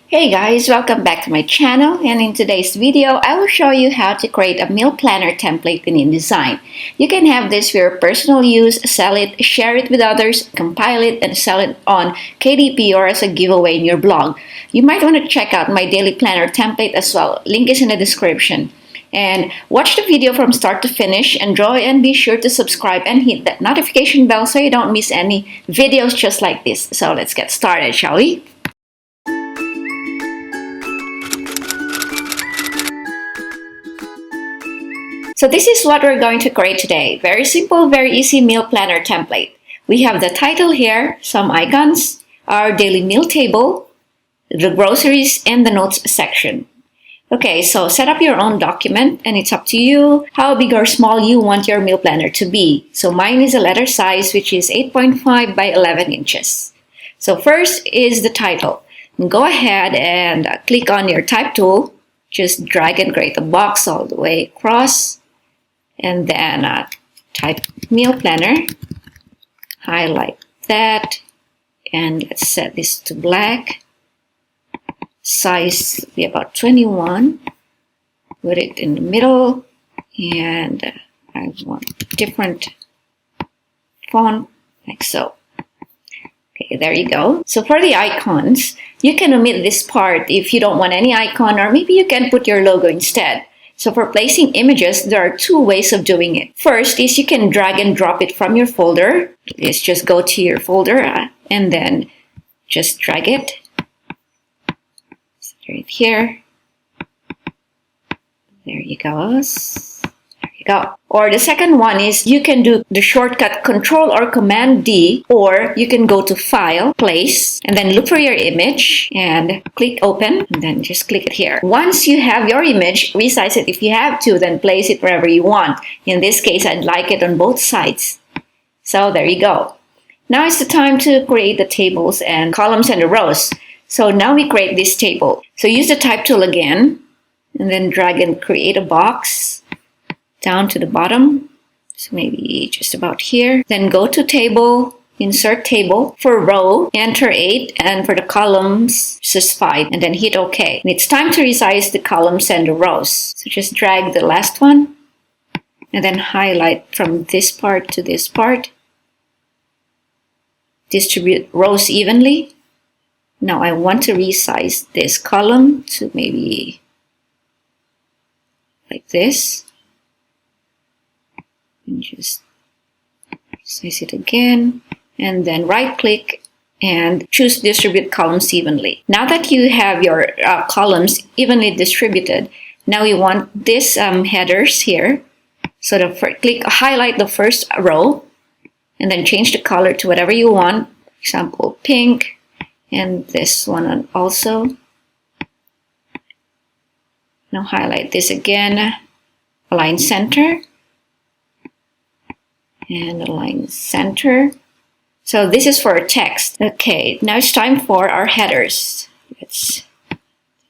Hey guys, welcome back to my channel, and in today's video I will show you how to create a meal planner template in InDesign. You can have this for your personal use, sell it, share it with others, compile it, and sell it on KDP or as a giveaway in your blog. You might want to check out my daily planner template as well. Link is in the description. And watch the video from start to finish. Enjoy and be sure to subscribe and hit that notification bell so you don't miss any videos just like this. So let's get started, shall we? So this is what we're going to create today. Very simple, very easy meal planner template. We have the title here, some icons, our daily meal table, the groceries, and the notes section. Okay, so set up your own document and it's up to you how big or small you want your meal planner to be. So mine is a letter size which is 8.5 by 11 inches. So first is the title. Go ahead and click on your type tool. Just drag and create a box all the way across. And then type meal planner, highlight that, and let's set this to black. Size be about 21. Put it in the middle, and I want different font like so. Okay, there you go. So for the icons, you can omit this part if you don't want any icon, or maybe you can put your logo instead. So for placing images, there are two ways of doing it. First is you can drag and drop it from your folder. Let's just go to your folder and then just drag it. Right here. There you go. There you go. Or the second one is you can do the shortcut Control or Command D, or you can go to File, Place, and then look for your image and click Open, and then just click it here. Once you have your image, resize it if you have to, then place it wherever you want. In this case, I'd like it on both sides. So there you go. Now it's the time to create the tables and columns and the rows. So now we create this table. So use the type tool again, and then drag and create a box down to the bottom. So maybe just about here. Then go to Table, Insert Table. For row, enter 8, and for the columns, just 5, and then hit OK. And it's time to resize the columns and the rows. So just drag the last one, and then highlight from this part to this part. Distribute rows evenly. Now I want to resize this column to maybe like this. And just resize it again. And then right click and choose Distribute Columns Evenly. Now that you have your columns evenly distributed, now we want this headers here. So highlight the first row and then change the color to whatever you want. For example, pink. And this one also. Now highlight this again, align center, and align center. So this is for text. Okay, now it's time for our headers. Let's do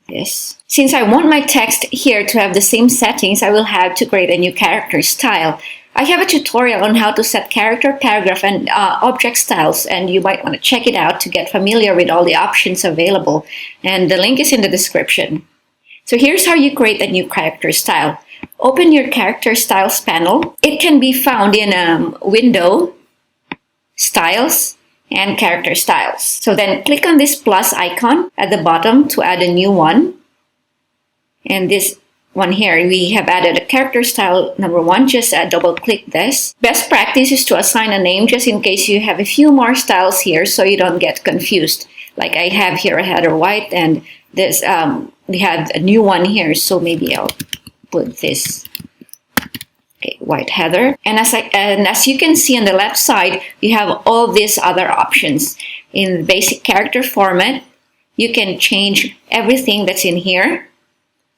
this. Since I want my text here to have the same settings, I will have to create a new character style. I have a tutorial on how to set character, paragraph, and object styles, and you might want to check it out to get familiar with all the options available. And the link is in the description. So here's how you create a new character style. Open your character styles panel. It can be found in Window, Styles, and Character Styles. So then click on this plus icon at the bottom to add a new one. And this one here, we have added a character style number 1. Just double click this. Best practice is to assign a name just in case you have a few more styles here so you don't get confused. Like I have here a header white, and this we have a new one here, so maybe I'll put this white header. And as you can see on the left side, you have all these other options. In the basic character format, you can change everything that's in here.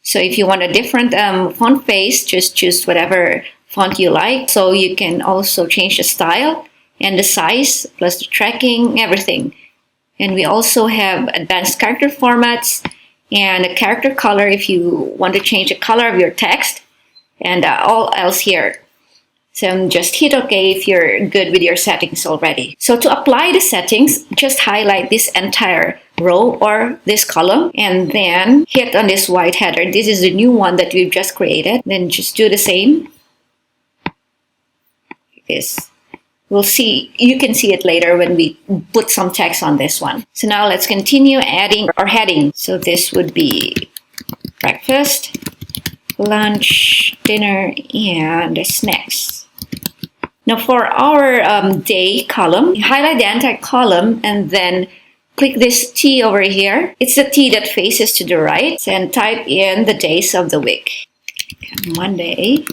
So if you want a different font face, just choose whatever font you like. So you can also change the style and the size, plus the tracking, everything. And we also have advanced character formats and a character color if you want to change the color of your text, and all else here. So just hit OK if you're good with your settings already. So to apply the settings, just highlight this entire row or this column, and then hit on this white header. This is the new one that we've just created. Then just do the same. This. We'll see, you can see it later when we put some text on this one. So now let's continue adding our heading. So this would be breakfast, lunch, dinner, and snacks. Now for our day column, highlight the entire column and then click this T over here. It's the T that faces to the right, and type in the days of the week. Monday,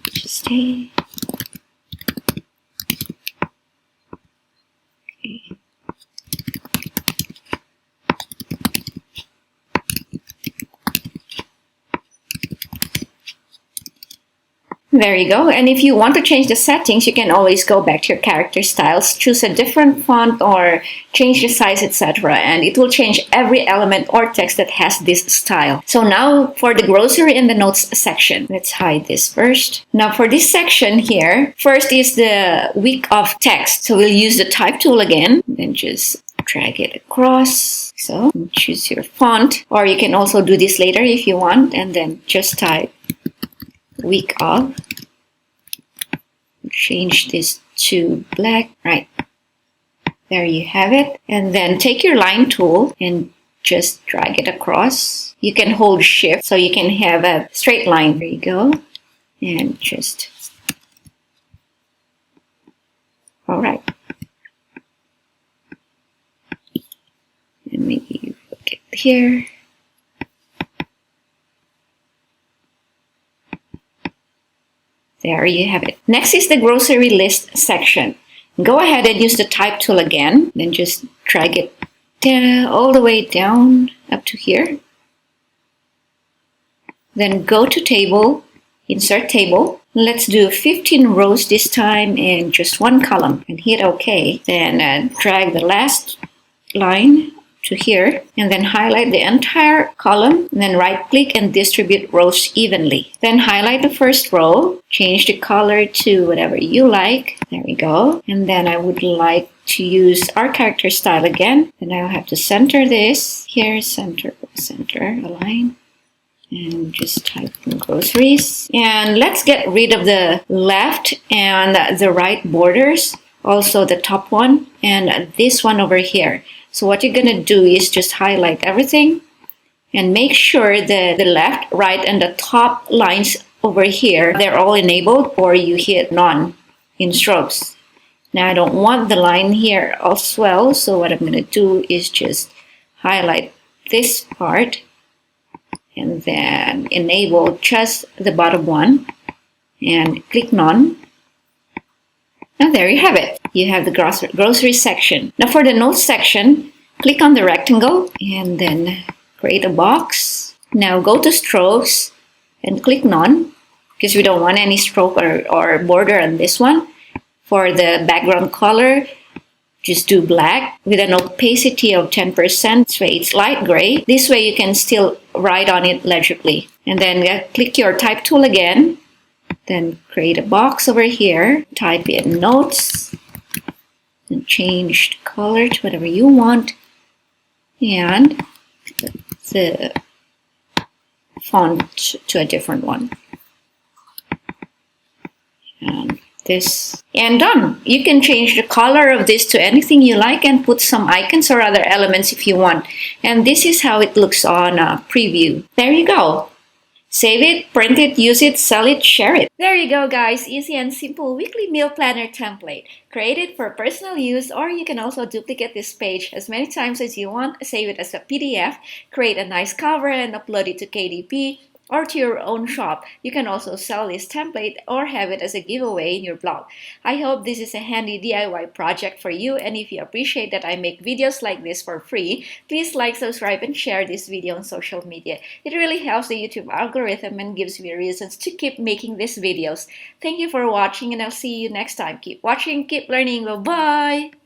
Tuesday, there you go. And if you want to change the settings, you can always go back to your character styles, choose a different font or change the size, etc. And it will change every element or text that has this style. So now for the grocery and the notes section, let's hide this first. Now for this section here, first is the week of text. So we'll use the type tool again, then just drag it across. So choose your font, or you can also do this later if you want, and then just type week of. Change this to black. Right. There you have it. And then take your line tool and just drag it across. You can hold shift so you can have a straight line. There you go. And just. All right. And maybe put it here. There you have it. Next is the grocery list section. Go ahead and use the type tool again. Then just drag it down, all the way down up to here. Then go to table, insert table. Let's do 15 rows this time and just one column. And hit OK. Then drag the last line to here, and then highlight the entire column, and then right click and distribute rows evenly. Then highlight the first row, change the color to whatever you like. There we go. And then I would like to use our character style again. Then I'll have to center this here, center, align, and just type in groceries. And let's get rid of the left and the right borders, also the top one and this one over here. So what you're going to do is just highlight everything and make sure that the left, right, and the top lines over here, they're all enabled, or you hit none in strokes. Now I don't want the line here as well, so what I'm going to do is just highlight this part and then enable just the bottom one and click none. And there you have it. You have the grocery section. Now for the notes section, click on the rectangle and then create a box. Now go to strokes and click none, because we don't want any stroke or border on this one. For the background color, just do black with an opacity of 10%, so it's light gray. This way you can still write on it legibly. And then click your type tool again. Then create a box over here, type in notes, and change the color to whatever you want, and the font to a different one. And this, and done. You can change the color of this to anything you like and put some icons or other elements if you want. And this is how it looks on preview. There you go. Save it, print it, use it, sell it, share it. There you go, guys. Easy and simple weekly meal planner template. Create it for personal use, or you can also duplicate this page as many times as you want, save it as a PDF, create a nice cover, and upload it to KDP or to your own shop. You can also sell this template or have it as a giveaway in your blog. I hope this is a handy DIY project for you, and if you appreciate that I make videos like this for free, please like, subscribe, and share this video on social media. It really helps the YouTube algorithm and gives me reasons to keep making these videos. Thank you for watching, and I'll see you next time. Keep watching, keep learning. Bye-bye!